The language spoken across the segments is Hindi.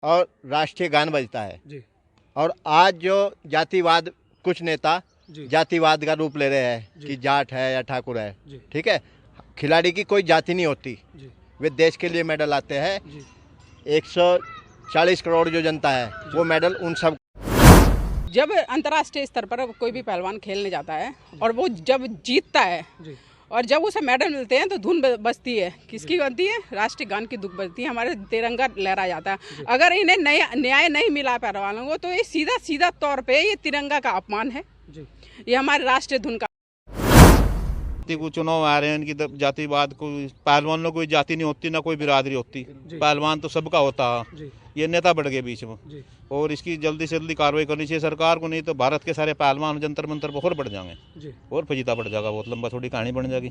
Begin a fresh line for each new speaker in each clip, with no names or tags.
और राष्ट्रीय गान बजता है
जी।
और आज जो जातिवाद, कुछ नेता
जी।
जातिवाद का रूप ले रहे हैं
जी।
कि जाट है या ठाकुर है,
जी।
ठीक है। खिलाड़ी की कोई जाति नहीं होती,
जी।
वे देश के लिए मेडल आते हैं।
जी।
140 करोड़ जो जनता है वो मेडल उन सब।
जब अंतर्राष्ट्रीय स्तर पर कोई भी पहलवान खेलने जाता है और वो जब जीतता है
जी।
और जब उसे मेडल मिलते हैं तो धुन बजती है, किसकी बनती है? राष्ट्रीय गान की धुन बजती है, हमारे तिरंगा लहरा जाता है। अगर इन्हें न्याय नहीं मिला पहलवानों को तो ये सीधा तौर पे ये तिरंगा का अपमान है।
जी।
ये हमारे राष्ट्रीय धुन का।
को चुनाव आ रहे हैं, इनकी जातिवाद को, पहलवानों कोई जाति नहीं होती ना कोई बिरादरी होती, पहलवान तो सबका होता है। ये नेता बढ़ गए बीच में और इसकी जल्दी से जल्दी कार्रवाई करनी चाहिए सरकार को, नहीं तो भारत के सारे पहलवान जंतर मंतर पर और बढ़ जाएंगे और फजीता बढ़ जाएगा, बहुत लंबा थोड़ी कहानी बन जाएगी।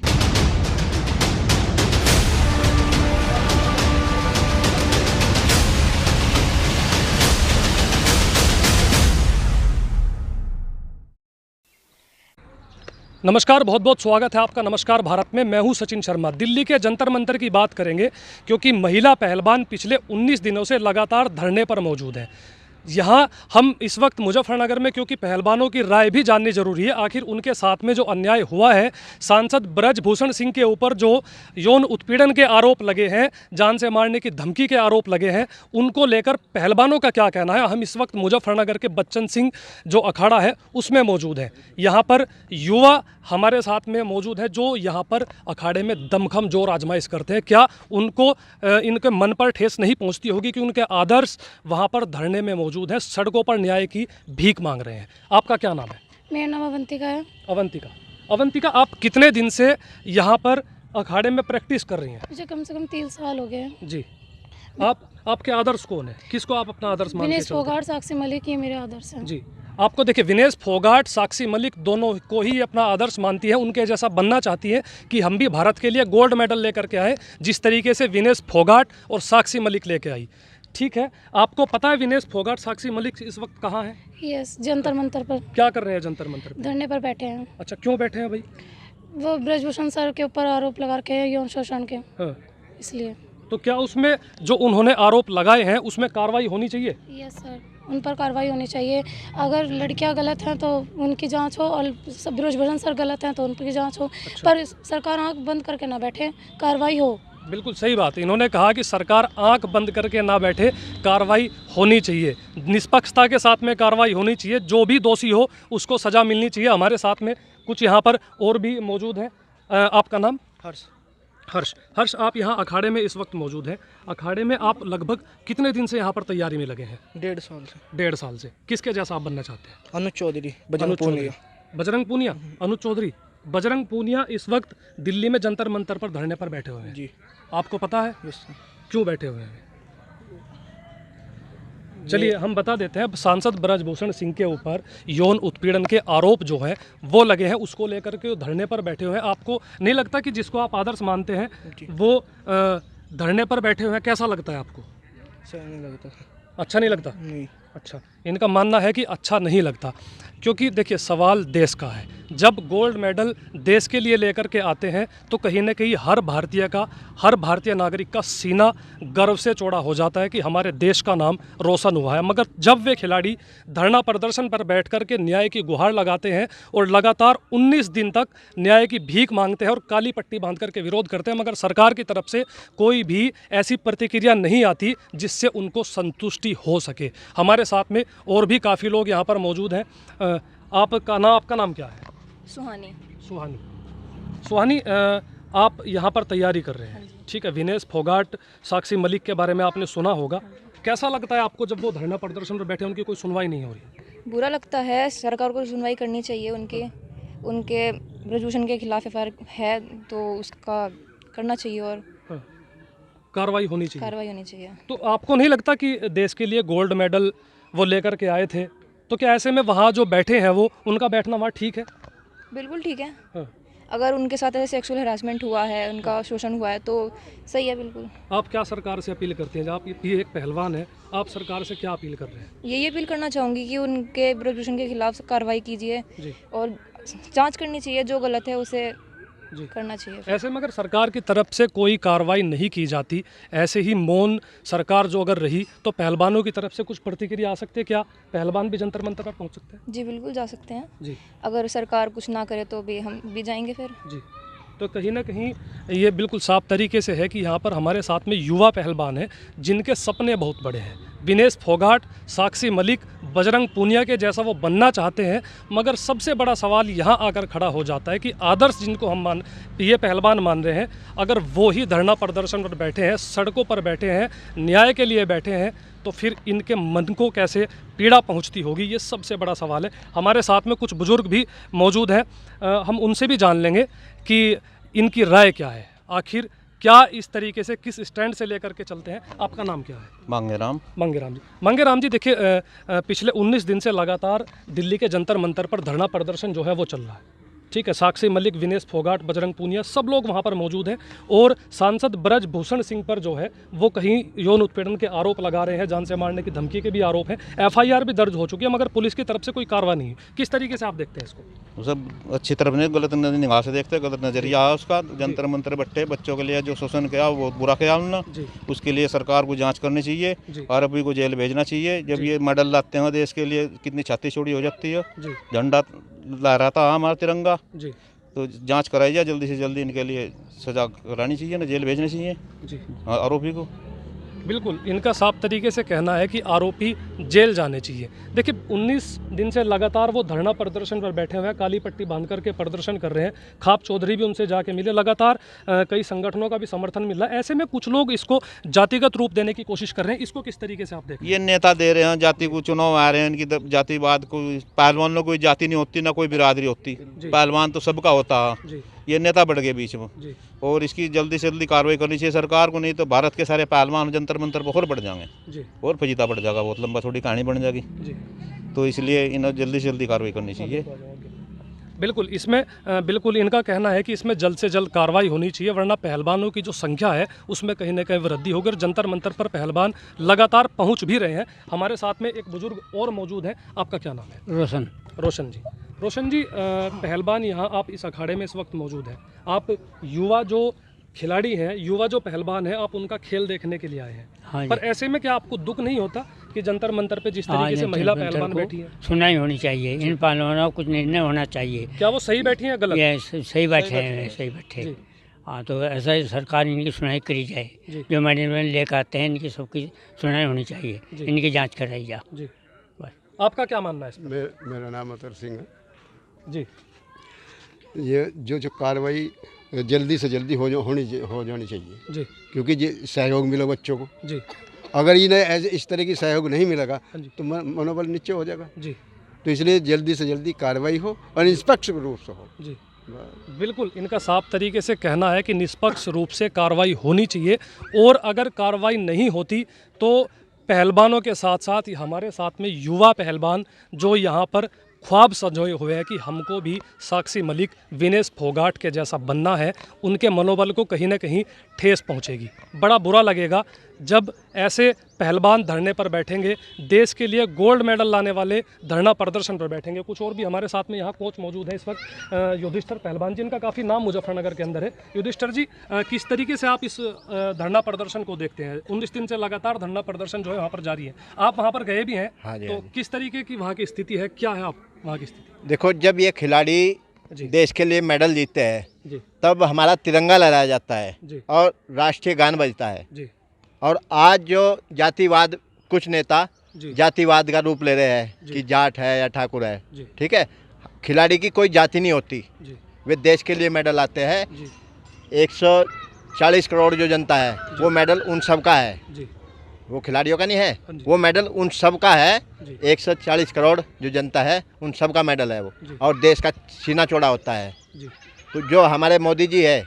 नमस्कार, बहुत बहुत स्वागत है आपका नमस्कार भारत में। मैं हूं सचिन शर्मा। दिल्ली के जंतर मंतर की बात करेंगे क्योंकि महिला पहलवान पिछले 19 दिनों से लगातार धरने पर मौजूद हैं। यहाँ हम इस वक्त मुजफ्फरनगर में, क्योंकि पहलवानों की राय भी जाननी जरूरी है। आखिर उनके साथ में जो अन्याय हुआ है, सांसद ब्रजभूषण सिंह के ऊपर जो यौन उत्पीड़न के आरोप लगे हैं, जान से मारने की धमकी के आरोप लगे हैं, उनको लेकर पहलवानों का क्या कहना है। हम इस वक्त मुजफ्फरनगर के बच्चन सिंह जो अखाड़ा है उसमें मौजूद हैं। यहाँ पर युवा हमारे साथ में मौजूद है जो यहाँ पर अखाड़े में दमखम जोर आजमाइश करते हैं। क्या उनको इनके मन पर ठेस नहीं पहुँचती होगी कि उनके आदर्श वहाँ पर धरने में मौजूद हैं, सड़कों पर न्याय की भीख मांग रहे हैं। आपका क्या नाम है?
मेरा नाम अवंतिका है।
अवंतिका, आप कितने दिन से यहाँ पर अखाड़े में प्रैक्टिस कर रही हैं?
मुझे कम से कम 3 साल हो गए हैं।
जी। आपके आदर्श कौन है? किसको आप अपना आदर्श मानते हैं?
विनेश फोगाट, साक्षी मलिक, ये मेरे आदर्श हैं।
जी। आपको देखिए, विनेश फोगाट, साक्षी मलिक दोनों को ही अपना आदर्श मानती है, उनके जैसा बनना चाहती है कि हम भी भारत के लिए गोल्ड मेडल लेकर के आए जिस तरीके से विनेश फोगाट और साक्षी मलिक लेके आई। ठीक है, आपको पता है विनेश फोगाट, साक्षी मलिक इस वक्त कहाँ है?
यस, जंतर मंतर पर।
क्या कर रहे हैं जंतर मंतर पर?
धरने पर बैठे हैं।
अच्छा, क्यों बैठे हैं भाई?
वो ब्रजभूषण सर के ऊपर आरोप लगा के यौन शोषण के,
हाँ।
इसलिए।
तो क्या उसमें जो उन्होंने आरोप लगाए हैं उसमें कार्रवाई होनी चाहिए?
यस सर, उन पर कार्रवाई होनी चाहिए। अगर लड़कियां गलत हैं तो उनकी जांच हो और ब्रजभूषण सर गलत हैं तो उनकी जांच हो। अच्छा। पर सरकार आंख बंद करके ना बैठे, कार्रवाई हो।
बिल्कुल सही बात है। इन्होंने कहा कि सरकार आंख बंद करके ना बैठे, कार्रवाई होनी चाहिए, निष्पक्षता के साथ में कार्रवाई होनी चाहिए, जो भी दोषी हो उसको सज़ा मिलनी चाहिए। हमारे साथ में कुछ यहाँ पर और भी मौजूद हैं। आपका नाम? हर्ष, आप यहाँ अखाड़े में इस वक्त मौजूद हैं। अखाड़े में आप लगभग कितने दिन से यहाँ पर तैयारी में लगे हैं?
1.5 साल से।
1.5 साल से। किसके जैसा आप बनना चाहते हैं?
अनुज चौधरी,
बजरंग पूनिया, अनुज चौधरी। बजरंग पूनिया इस वक्त दिल्ली में जंतर मंतर पर धरने पर बैठे हुए हैं।
जी।
आपको पता है?
Yes sir.
क्यों बैठे हुए हैं? चलिए हम बता देते हैं। सांसद ब्रजभूषण सिंह के ऊपर यौन उत्पीड़न के आरोप जो हैं वो लगे हैं, उसको लेकर के धरने पर बैठे हुए हैं। आपको नहीं लगता कि जिसको आप आदर्श मानते हैं वो धरने पर बैठे हुए हैं? कैसा लगता है आपको?
सही नहीं लगता।
अच्छा नहीं लगता?
नहीं।
अच्छा, इनका मानना है कि अच्छा नहीं लगता, क्योंकि देखिए सवाल देश का है। जब गोल्ड मेडल देश के लिए लेकर के आते हैं तो कहीं ना कहीं हर भारतीय नागरिक का सीना गर्व से चौड़ा हो जाता है कि हमारे देश का नाम रोशन हुआ है। मगर जब वे खिलाड़ी धरना प्रदर्शन पर बैठ कर के न्याय की गुहार लगाते हैं और लगातार 19 दिन तक न्याय की भीख मांगते हैं और काली पट्टी बांध करके विरोध करते हैं, मगर सरकार की तरफ से कोई भी ऐसी प्रतिक्रिया नहीं आती जिससे उनको संतुष्टि हो सके। हमारे साथ में और भी काफ़ी लोग यहाँ पर मौजूद हैं। आपका नाम क्या है? सुहानी, आप यहाँ पर तैयारी कर रहे हैं, ठीक है। विनेश फोगाट, साक्षी मलिक के बारे में आपने सुना होगा। कैसा लगता है आपको जब वो धरना प्रदर्शन पर बैठे, उनकी कोई सुनवाई नहीं हो रही?
बुरा लगता है। सरकार को सुनवाई करनी चाहिए। उनके ब्रजभूषण के खिलाफ एफआईआर है तो उसका करना चाहिए और
कार्रवाई होनी चाहिए। तो आपको नहीं लगता कि देश के लिए गोल्ड मेडल वो लेकर के आए थे, तो क्या ऐसे में वहाँ जो बैठे हैं वो उनका बैठना वहाँ ठीक है?
बिल्कुल ठीक है।
हाँ।
अगर उनके साथ ऐसे सेक्सुअल हरासमेंट हुआ है, उनका शोषण हुआ है तो सही है। बिल्कुल।
आप क्या सरकार से अपील करते हैं? जब आप ये एक पहलवान है, आप सरकार से क्या अपील कर रहे हैं?
यही अपील करना चाहूँगी कि उनके ब्रजभूषण के खिलाफ कार्रवाई कीजिए और जांच करनी चाहिए, जो गलत है उसे करना चाहिए।
ऐसे में अगर सरकार की तरफ से कोई कार्रवाई नहीं की जाती, ऐसे ही मौन सरकार जो अगर रही, तो पहलवानों की तरफ से कुछ प्रतिक्रिया आ सकती है क्या? पहलवान भी जंतर मंतर पर पहुंच सकते हैं?
जी बिल्कुल जा सकते हैं।
जी
अगर सरकार कुछ ना करे तो भी हम भी जाएंगे फिर।
जी। तो कहीं ना कहीं ये बिल्कुल साफ तरीके से है कि यहाँ पर हमारे साथ में युवा पहलवान हैं जिनके सपने बहुत बड़े हैं। विनेश फोगाट, साक्षी मलिक, बजरंग पूनिया के जैसा वो बनना चाहते हैं, मगर सबसे बड़ा सवाल यहाँ आकर खड़ा हो जाता है कि आदर्श जिनको हम ये पहलवान मान रहे हैं, अगर वो ही धरना प्रदर्शन पर बैठे हैं, सड़कों पर बैठे हैं, न्याय के लिए बैठे हैं, तो फिर इनके मन को कैसे पीड़ा पहुंचती होगी, ये सबसे बड़ा सवाल है। हमारे साथ में कुछ बुजुर्ग भी मौजूद हैं, हम उनसे भी जान लेंगे कि इनकी राय क्या है, आखिर क्या इस तरीके से किस स्टैंड से लेकर के चलते हैं। आपका नाम क्या है?
मांगेराम।
मंगेराम जी, देखिए पिछले 19 दिन से लगातार दिल्ली के जंतर मंतर पर धरना प्रदर्शन जो है वो चल रहा है, ठीक है। साक्षी मलिक, विनेश फोगाट, बजरंग पूनिया सब लोग वहाँ पर मौजूद हैं और सांसद ब्रजभूषण सिंह पर जो है वो कहीं यौन उत्पीड़न के आरोप लगा रहे हैं, जान से मारने की धमकी के भी आरोप हैं, FIR भी दर्ज हो चुकी है, मगर पुलिस की तरफ से कोई कार्रवाई नहीं है। किस तरीके से आप देखते हैं इसको?
सब अच्छी तरफ नहीं, गलत निगाह से देखते, गलत नजरिया है उसका। जंतर मंतर बट्टे बच्चों के लिए जो शोषण किया वो बुरा किया उन्होंने, उसके लिए सरकार को जांच करनी चाहिए, आरोपी को जेल भेजना चाहिए। जब ये मेडल लाते हैं देश के लिए, कितनी छाती छोड़ी हो जाती है, झंडा लहराता है हमारा तिरंगा, तो जांच कराई जाए जल्दी से जल्दी, इनके लिए सजा करानी चाहिए ना, जेल भेजनी चाहिए आरोपी को।
बिल्कुल, इनका साफ तरीके से कहना है कि आरोपी जेल जाने चाहिए। देखिए 19 दिन से लगातार वो धरना प्रदर्शन पर बैठे हुए हैं, काली पट्टी बांध करके प्रदर्शन कर रहे हैं। खाप चौधरी भी उनसे जाके मिले, लगातार कई संगठनों का भी समर्थन मिल रहा है। ऐसे में कुछ लोग इसको जातिगत रूप देने की कोशिश कर रहे हैं, इसको किस तरीके से आप देखते हैं?
ये नेता दे रहे हैं जाति को, चुनाव आ रहे हैं, इनकी जातिवाद को, पहलवानों कोई जाति नहीं होती ना कोई बिरादरी होती, पहलवान तो सबका होता है। ये नेता बढ़ गए बीच में, और इसकी जल्दी से जल्दी कार्रवाई करनी चाहिए सरकार को, नहीं तो भारत के सारे पहलवान जंतर मंतर पर और बढ़ जाएंगे और फजीता बढ़ जाएगा, बहुत लंबा थोड़ी कहानी बन जाएगी। तो इसलिए इन्हें जल्दी से जल्दी कार्रवाई करनी चाहिए।
बिल्कुल, इसमें बिल्कुल इनका कहना है कि इसमें जल्द से जल्द कार्रवाई होनी चाहिए, वरना पहलवानों की जो संख्या है उसमें कहीं ना कहीं वृद्धि होगी। जंतर मंतर पर पहलवान लगातार पहुंच भी रहे हैं। हमारे साथ में एक बुजुर्ग और मौजूद है, आपका क्या नाम है? रोशन जी, पहलवान यहाँ आप इस अखाड़े में इस वक्त मौजूद हैं, आप युवा जो खिलाड़ी हैं, युवा जो पहलवान हैं, आप उनका खेल देखने के लिए आए हैं।
हाँ,
पर ऐसे में क्या आपको दुख नहीं होता कि जंतर मंतर पे जिस तरीके से महिला पहलवान बैठी हैं?
सुनाई होनी चाहिए, इन पहलवानों को कुछ निर्णय होना चाहिए।
क्या वो सही बैठी हैं गलत?
ये सही बैठे हाँ, तो ऐसा ही सरकार इनकी सुनाई करी जाए, जो मैनेजमेंट लेकर आते हैं इनकी सबकी सुनाई होनी चाहिए, इनकी जाँच कराई जाए।
आपका क्या मानना है इसमें?
मेरा नाम अतर सिंह है
जी।
ये जो कार्रवाई जल्दी से जल्दी हो जानी चाहिए
जी,
क्योंकि ये सहयोग मिला बच्चों को
जी।
अगर इन्हें इस तरह की सहयोग नहीं मिलेगा तो मनोबल नीचे हो जाएगा
जी।
तो इसलिए जल्दी से जल्दी कार्रवाई हो और निष्पक्ष रूप से हो
जी। बिल्कुल, इनका साफ तरीके से कहना है कि निष्पक्ष रूप से कार्रवाई होनी चाहिए, और अगर कार्रवाई नहीं होती तो पहलवानों के साथ साथ हमारे साथ में युवा पहलवान जो यहाँ पर ख्वाब सजोए हुए हैं कि हमको भी साक्षी मलिक, विनेश फोगाट के जैसा बनना है, उनके मनोबल को कहीं ना कहीं ठेस पहुंचेगी। बड़ा बुरा लगेगा जब ऐसे पहलवान धरने पर बैठेंगे, देश के लिए गोल्ड मेडल लाने वाले धरना प्रदर्शन पर बैठेंगे। कुछ और भी हमारे साथ में यहाँ कोच मौजूद है इस वक्त, युधिष्ठिर पहलवान जी, इनका काफ़ी नाम मुजफ्फरनगर के अंदर है। युधिष्ठिर जी, किस तरीके से आप इस धरना प्रदर्शन को देखते हैं? 19 दिन से लगातार धरना प्रदर्शन जो है वहाँ पर जारी है, आप वहाँ पर गए भी हैं।
हाँ जी,
तो
हाँ जी।
किस तरीके की वहाँ की स्थिति है, क्या है आप वहाँ की स्थिति?
देखो, जब ये खिलाड़ी देश के लिए मेडल जीतते हैं तब हमारा तिरंगा लहराया जाता है और राष्ट्रीय गान बजता है। और आज जो जातिवाद, कुछ नेता जातिवाद का रूप ले रहे हैं कि जाट है या ठाकुर है, ठीक है। खिलाड़ी की कोई जाति नहीं होती, वे देश के लिए मेडल आते हैं। 140 करोड़ जो जनता है वो मेडल उन सब का है, वो खिलाड़ियों का नहीं है, वो मेडल उन सब का है। 140 करोड़ जो जनता है उन सब का मेडल है वो, और देश का सीना चौड़ा होता है। तो जो हमारे मोदी जी है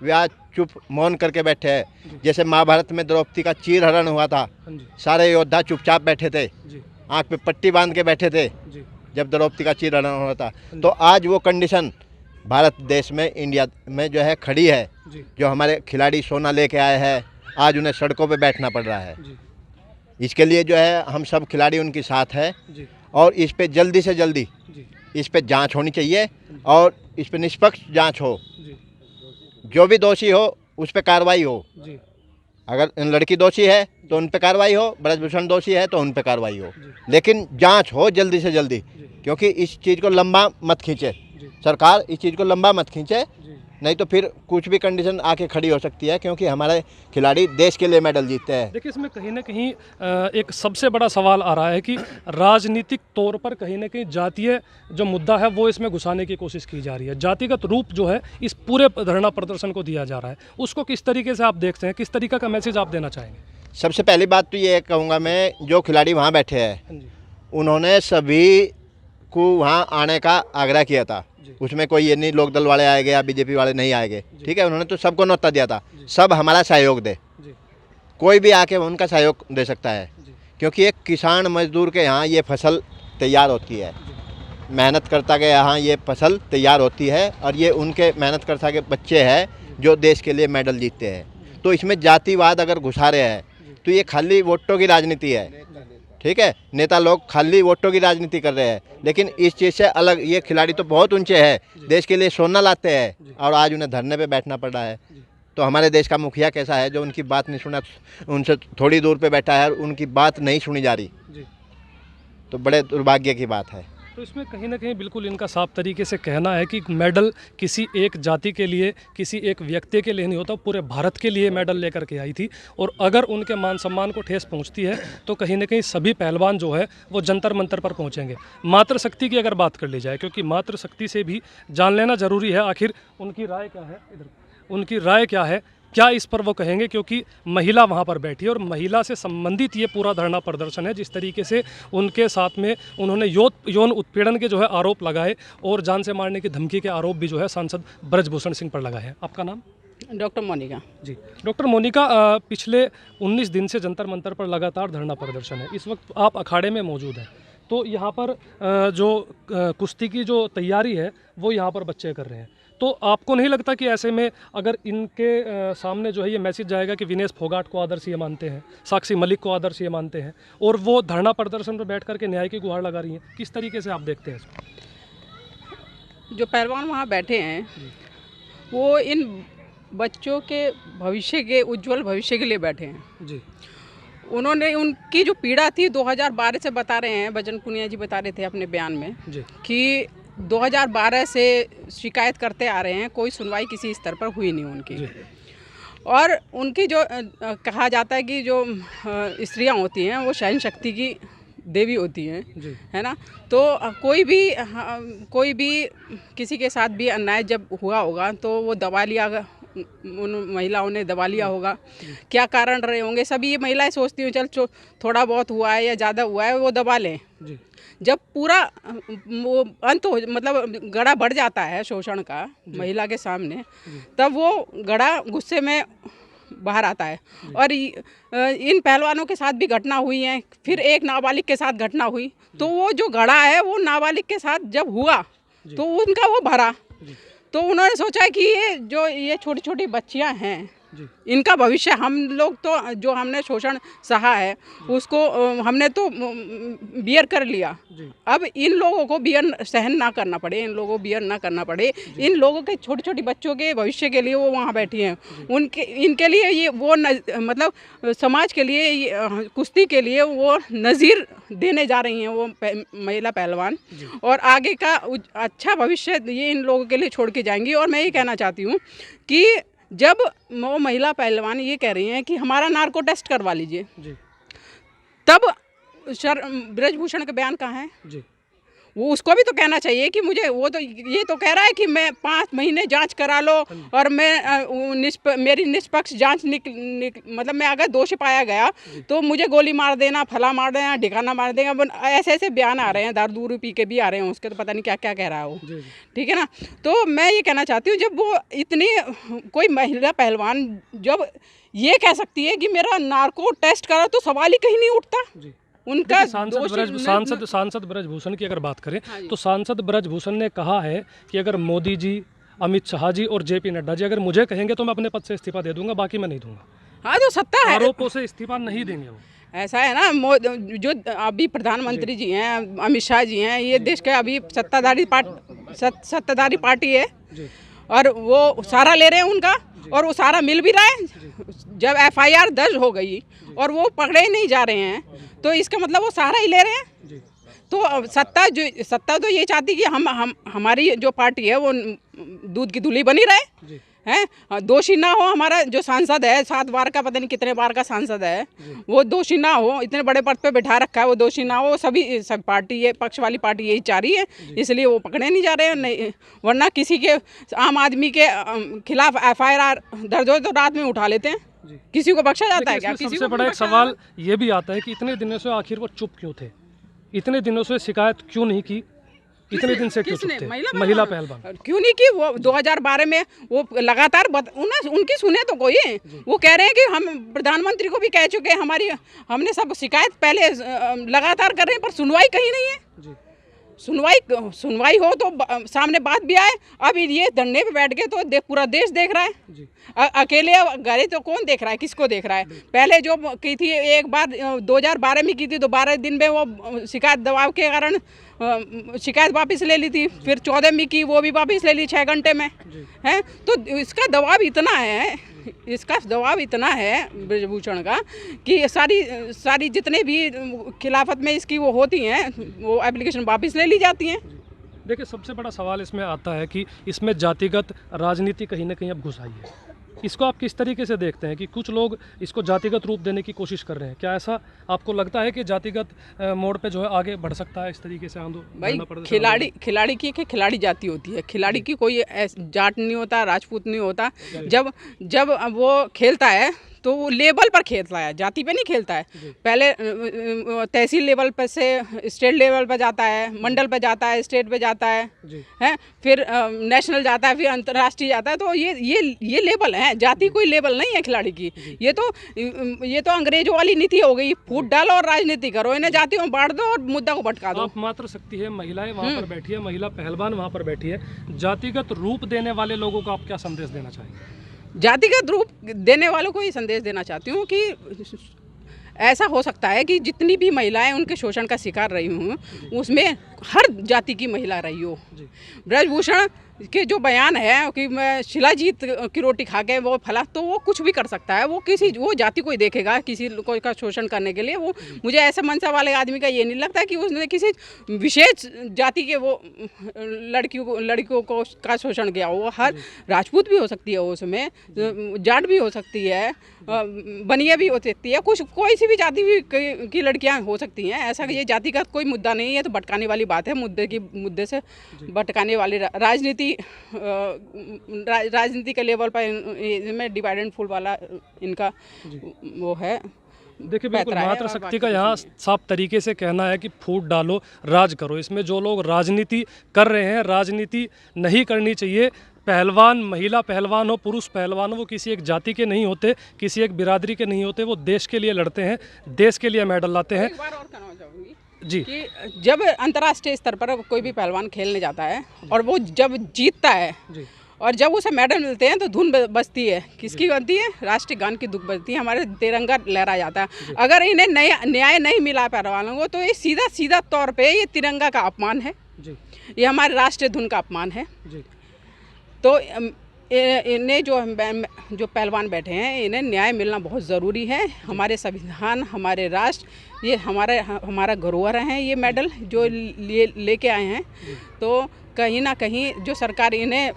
वे आज चुप मौन करके बैठे हैं। जैसे महाभारत में द्रौपदी का चीर हरण हुआ था, सारे योद्धा चुपचाप बैठे थे, आंख पे पट्टी बांध के बैठे थे जब द्रौपदी का चीर हरण हुआ था। तो आज वो कंडीशन भारत देश में, इंडिया में जो है खड़ी है। जो हमारे खिलाड़ी सोना लेके आए हैं, आज उन्हें सड़कों पे बैठना पड़ रहा है। इसके लिए जो है हम सब खिलाड़ी उनके साथ है, और इस पे जल्दी से जल्दी इस पे जांच होनी चाहिए, और इस पे निष्पक्ष जांच हो जो भी दोषी हो उस पर कार्रवाई हो।
जी
अगर लड़की दोषी है तो उन पे कार्रवाई हो, ब्रजभूषण दोषी है तो उन पे कार्रवाई हो, लेकिन जांच हो जल्दी से जल्दी, क्योंकि इस चीज़ को लंबा मत खींचे सरकार, इस चीज़ को लंबा मत खींचे, नहीं तो फिर कुछ भी कंडीशन आके खड़ी हो सकती है, क्योंकि हमारे खिलाड़ी देश के लिए मेडल जीतते हैं।
देखिए, इसमें कहीं ना कहीं एक सबसे बड़ा सवाल आ रहा है कि राजनीतिक तौर पर कहीं ना कहीं जातीय जो मुद्दा है वो इसमें घुसाने की कोशिश की जा रही है। जातिगत रूप जो है इस पूरे धरना प्रदर्शन को दिया जा रहा है, उसको किस तरीके से आप देखते हैं, किस तरीके का मैसेज आप देना चाहेंगे?
सबसे पहली बात तो ये कहूँगा मैं, जो खिलाड़ी वहाँ बैठे हैं उन्होंने सभी को वहाँ आने का आग्रह किया था। उसमें कोई ये नहीं लोक दल वाले आएंगे या बीजेपी वाले नहीं आएंगे, ठीक है, उन्होंने तो सबको न्योता दिया था, सब हमारा सहयोग दे, कोई भी आके उनका सहयोग दे सकता है, क्योंकि एक किसान मजदूर के यहाँ ये फसल तैयार होती है, मेहनत करता के यहाँ ये फसल तैयार होती है, और ये उनके मेहनत करता के बच्चे हैं जो देश के लिए मेडल जीतते हैं। तो इसमें जातिवाद अगर घुसा रहे हैं तो ये खाली वोटों की राजनीति है, ठीक है, नेता लोग खाली वोटों की राजनीति कर रहे हैं, लेकिन इस चीज़ से अलग ये खिलाड़ी तो बहुत ऊंचे हैं, देश के लिए सोना लाते हैं, और आज उन्हें धरने पे बैठना पड़ रहा है। तो हमारे देश का मुखिया कैसा है जो उनकी बात नहीं सुना, उनसे थोड़ी दूर पे बैठा है और उनकी बात नहीं सुनी जा रही, तो बड़े दुर्भाग्य की बात है।
तो इसमें कहीं ना कहीं बिल्कुल इनका साफ तरीके से कहना है कि मेडल किसी एक जाति के लिए, किसी एक व्यक्ति के लिए नहीं होता, पूरे भारत के लिए मेडल लेकर के आई थी, और अगर उनके मान सम्मान को ठेस पहुंचती है तो कहीं ना कहीं सभी पहलवान जो है वो जंतर मंतर पर पहुंचेंगे। मातृशक्ति की अगर बात कर ली जाए, क्योंकि मातृशक्ति से भी जान लेना ज़रूरी है आखिर उनकी राय क्या है, उनकी राय क्या है, क्या इस पर वो कहेंगे, क्योंकि महिला वहाँ पर बैठी है और महिला से संबंधित ये पूरा धरना प्रदर्शन है। जिस तरीके से उनके साथ में उन्होंने यौन उत्पीड़न के जो है आरोप लगाए और जान से मारने की धमकी के आरोप भी जो है सांसद ब्रजभूषण सिंह पर लगाए हैं। आपका नाम?
डॉक्टर मोनिका। जी,
डॉक्टर मोनिका, पिछले 19 दिन से जंतर मंतर पर लगातार धरना प्रदर्शन है, इस वक्त आप अखाड़े में मौजूद हैं, तो यहाँ पर जो कुश्ती की जो तैयारी है वो यहाँ पर बच्चे कर रहे हैं, तो आपको नहीं लगता कि ऐसे में अगर इनके सामने जो है ये मैसेज जाएगा कि विनेश फोगाट को आदर्श ये मानते हैं, साक्षी मलिक को आदर्श ये मानते हैं, और वो धरना प्रदर्शन पर बैठ करके न्याय की गुहार लगा रही हैं, किस तरीके से आप देखते हैं इसको?
जो पहलवान वहाँ बैठे हैं वो इन बच्चों के भविष्य के, उज्जवल भविष्य के लिए बैठे हैं जी। उन्होंने उनकी जो पीड़ा थी 2012 से बता रहे हैं, बजरंग पुनिया जी बता रहे थे अपने बयान में जी, कि 2012 से शिकायत करते आ रहे हैं, कोई सुनवाई किसी स्तर पर हुई नहीं उनकी, और उनकी जो कहा जाता है कि जो स्त्रियां होती हैं वो सहन शक्ति की देवी होती हैं, है ना, तो कोई भी किसी के साथ भी अन्याय जब हुआ होगा तो वो दबा लिया, उन महिलाओं ने दबा लिया होगा, क्या कारण रहे होंगे, सभी ये महिलाएं सोचती हैं चल थोड़ा बहुत हुआ है या ज़्यादा हुआ है वो दबा लें। जब पूरा वो अंत हो, मतलब गड़ा बढ़ जाता है शोषण का महिला के सामने, तब वो गड़ा गुस्से में बाहर आता है, और इन पहलवानों के साथ भी घटना हुई है, फिर एक नाबालिग के साथ घटना हुई, तो वो जो गड़ा है वो नाबालिग के साथ जब हुआ तो उनका वो भरा, तो उन्होंने सोचा कि ये छोटी छोटी बच्चियां हैं, इनका भविष्य, हम लोग तो जो हमने शोषण सहा है उसको हमने तो बियर कर लिया, अब इन लोगों को बियर सहन ना करना पड़े, इन लोगों को बियर ना करना पड़े, इन लोगों के छोटी छोटी बच्चों के भविष्य के लिए वो वहाँ बैठी हैं, इनके लिए ये वो मतलब समाज के लिए, कुश्ती के लिए वो नज़ीर देने जा रही हैं वो महिला पहलवान, और आगे का अच्छा भविष्य ये इन लोगों के लिए छोड़ के जाएंगी। और मैं ये कहना चाहती हूँ कि जब वो महिला पहलवान ये कह रही हैं कि हमारा नार्को टेस्ट करवा लीजिए, तब ब्रजभूषण का बयान कहाँ है जी? वो उसको भी तो कहना चाहिए कि मुझे, वो तो ये तो कह रहा है कि मैं 5 महीने जांच करा लो और मैं मेरी निष्पक्ष जांच मतलब मैं अगर दोषी पाया गया तो मुझे गोली मार देना, फला मार देना, ठिकाना मार देगा, ऐसे ऐसे बयान आ रहे हैं, दारू पी के भी आ रहे हैं उसके, तो पता नहीं क्या क्या कह रहा है वो, ठीक है ना। तो मैं ये कहना चाहती हूँ, जब वो इतनी कोई महिला पहलवान जब ये कह सकती है कि मेरा नार्को टेस्ट करा, तो सवाल ही कहीं नहीं उठता उनका।
सांसद ब्रजभूषण की अगर बात करें तो सांसद ब्रजभूषण ने कहा है कि अगर मोदी जी, अमित शाह जी और जेपी नड्डा जी अगर मुझे कहेंगे तो मैं अपने पद से इस्तीफा दे दूंगा, बाकी मैं नहीं दूंगा।
हाँ, तो सत्ता है,
आरोपों से इस्तीफा नहीं देंगे वो,
ऐसा है ना। जो अभी प्रधानमंत्री जी हैं, अमित शाह जी हैं, ये देश के अभी सत्ताधारी पार्टी है, और वो सारा ले रहे हैं उनका, और वो सारा मिल भी रहा है। जब FIR दर्ज हो गई और वो पकड़े ही नहीं जा रहे हैं, तो इसका मतलब वो सारा ही ले रहे हैं। तो सत्ता तो ये चाहती कि हमारी जो पार्टी है वो दूध की धुली बनी रहे हैं, दोषी ना हो। हमारा जो सांसद है 7 बार का, पता नहीं कितने बार का सांसद है, वो दोषी ना हो। इतने बड़े पद पे बिठा रखा है, वो दोषी ना हो। सब पार्टी, ये पक्ष वाली पार्टी यही चाह रही है, इसलिए वो पकड़े नहीं जा रहे हैं। नहीं, वरना किसी के आम आदमी के खिलाफ FIR दर्ज हो तो रात में उठा लेते हैं। किसी को बख्शा जाता है क्या? किसी
सबसे बड़ा एक सवाल ये भी आता है कि इतने दिनों से आखिर वो चुप क्यों थे? इतने दिनों से शिकायत क्यों नहीं की? इतने दिन से क्यों चुप थे? महिला पहलवान
क्यों नहीं की? वो 2012 में वो लगातार उनकी सुने तो कोई। वो कह रहे हैं कि हम प्रधानमंत्री को भी कह चुके हैं, हमने सब शिकायत पहले लगातार कर रहे हैं, पर सुनवाई कहीं नहीं है। सुनवाई हो तो सामने बात भी आए। अब ये धरने पे बैठ गए तो पूरा देश देख रहा है। अकेले गए तो कौन देख रहा है? किसको देख रहा है? पहले जो की थी एक बार 2012 में की थी, तो 12 दिन में वो शिकायत दबाव के कारण शिकायत वापस ले ली थी। फिर 14 में की, वो भी वापस ले ली 6 घंटे में है। तो इसका दबाव इतना है ब्रजभूषण का कि सारी जितने भी खिलाफत में इसकी वो होती हैं, वो एप्लीकेशन वापस ले ली जाती हैं।
देखिए, सबसे बड़ा सवाल इसमें आता है कि इसमें जातिगत राजनीति कहीं ना कहीं अब घुस आई है। इसको आप किस तरीके से देखते हैं कि कुछ लोग इसको जातिगत रूप देने की कोशिश कर रहे हैं? क्या ऐसा आपको लगता है कि जातिगत मोड़ पे जो है आगे बढ़ सकता है इस तरीके से आंदोलन?
भाई, खिलाड़ी की खिलाड़ी जाति होती है। खिलाड़ी की कोई जाट नहीं होता, राजपूत नहीं होता। जब वो खेलता है तो वो लेवल पर खेलता है, जाति पे नहीं खेलता है। पहले तहसील लेवल पर से स्टेट लेवल पर जाता है, मंडल पर जाता है, स्टेट पे जाता है, फिर नेशनल जाता है, फिर अंतर्राष्ट्रीय जाता है। तो ये लेवल है, जाति कोई लेवल नहीं है खिलाड़ी की। ये तो अंग्रेजों वाली नीति हो गई, फूट डालो और राजनीति करो, इन्हें जातियों में बांट दो और मुद्दा को भटका दो।
आप मात्र शक्ति है, महिलाएं वहाँ पर बैठी है, महिला पहलवान वहाँ पर बैठी है। जातिगत रूप देने वाले लोगों को आप क्या संदेश देना चाहेंगे?
जातिगत रूप देने वालों को ये संदेश देना चाहती हूँ कि ऐसा हो सकता है कि जितनी भी महिलाएं उनके शोषण का शिकार रही हूँ, उसमें हर जाति की महिला रही हो। ब्रजभूषण के जो बयान है कि मैं शिलाजीत की रोटी खा के वो फला, तो वो कुछ भी कर सकता है। वो जाति को ही देखेगा किसी कोई का शोषण करने के लिए। वो मुझे ऐसे मनसा वाले आदमी का ये नहीं लगता कि उसने किसी विशेष जाति के वो लड़कियों को का शोषण किया। वो हर राजपूत भी हो सकती है, उसमें जाट भी हो सकती है, बनिया भी हो सकती है, कोई सी भी जाति की लड़कियां हो सकती हैं। ऐसा ये जाति का कोई मुद्दा नहीं है। तो भटकाने वाली बात है, मुद्दे से भटकाने वाली राजनीति के लेवल पर में डिवाइड एंड फूल वाला इनका वो है।
देखिए, बिल्कुल मात्र शक्ति का यहाँ साफ तरीके से कहना है कि फूट डालो, राज करो। इसमें जो लोग राजनीति कर रहे हैं, राजनीति नहीं करनी चाहिए। पहलवान, महिला पहलवान हो, पुरुष पहलवान हो, वो किसी एक जाति के नहीं होते, किसी एक बिरादरी के नहीं होते। वो देश के लिए लड़ते हैं, देश के लिए मेडल लाते हैं। जी,
कि जब अंतर्राष्ट्रीय स्तर पर कोई भी पहलवान खेलने जाता है और वो जब जीतता है और जब उसे मेडल मिलते हैं तो धुन बजती है। किसकी बनती है? राष्ट्रीय गान की धुन बजती है, हमारे तिरंगा लहरा जाता है। अगर इन्हें न्याय नहीं मिला पहलवानों को, तो ये सीधा तौर पे ये तिरंगा का अपमान है, ये हमारे राष्ट्रीय धुन का अपमान है। तो इन्हें जो पहलवान बैठे हैं, इन्हें न्याय मिलना बहुत ज़रूरी है। हमारे संविधान, हमारे राष्ट्र, ये हमारा धरोहर है। ये मेडल जो लेके आए हैं, तो कहीं ना कहीं जो सरकार इन्हें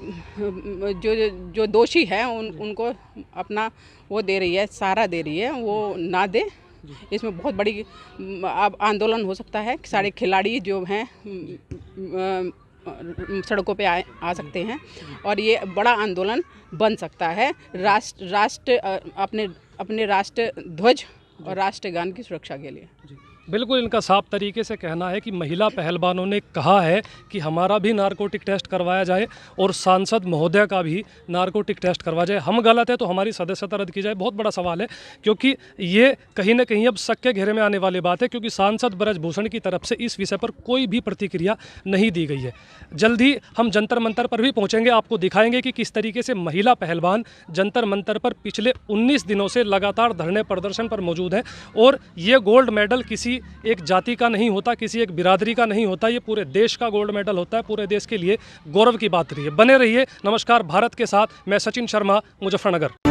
जो दोषी हैं उनको अपना वो दे रही है, सहारा दे रही है, वो ना दे। इसमें बहुत बड़ी अब आंदोलन हो सकता है। सारे खिलाड़ी जो हैं सड़कों पे आ सकते हैं और ये बड़ा आंदोलन बन सकता है राष्ट्र अपने राष्ट्र ध्वज और राष्ट्रगान की सुरक्षा के लिए।
बिल्कुल, इनका साफ तरीके से कहना है कि महिला पहलवानों ने कहा है कि हमारा भी नारकोटिक टेस्ट करवाया जाए और सांसद महोदय का भी नारकोटिक टेस्ट करवाया जाए। हम गलत है तो हमारी सदस्यता रद्द की जाए। बहुत बड़ा सवाल है, क्योंकि ये कहीं ना कहीं अब शक के घेरे में आने वाली बात है, क्योंकि सांसद ब्रजभूषण की तरफ से इस विषय पर कोई भी प्रतिक्रिया नहीं दी गई है। जल्द ही हम जंतर मंतर पर भी पहुँचेंगे, आपको दिखाएंगे कि किस तरीके से महिला पहलवान जंतर मंतर पर पिछले 19 दिनों से लगातार धरने प्रदर्शन पर मौजूद है और ये गोल्ड मेडल किसी किसी एक जाति का नहीं होता, किसी एक बिरादरी का नहीं होता, ये पूरे देश का गोल्ड मेडल होता है, पूरे देश के लिए गौरव की बात रही है। बने रहिए नमस्कार भारत के साथ। मैं सचिन शर्मा, मुजफ्फरनगर।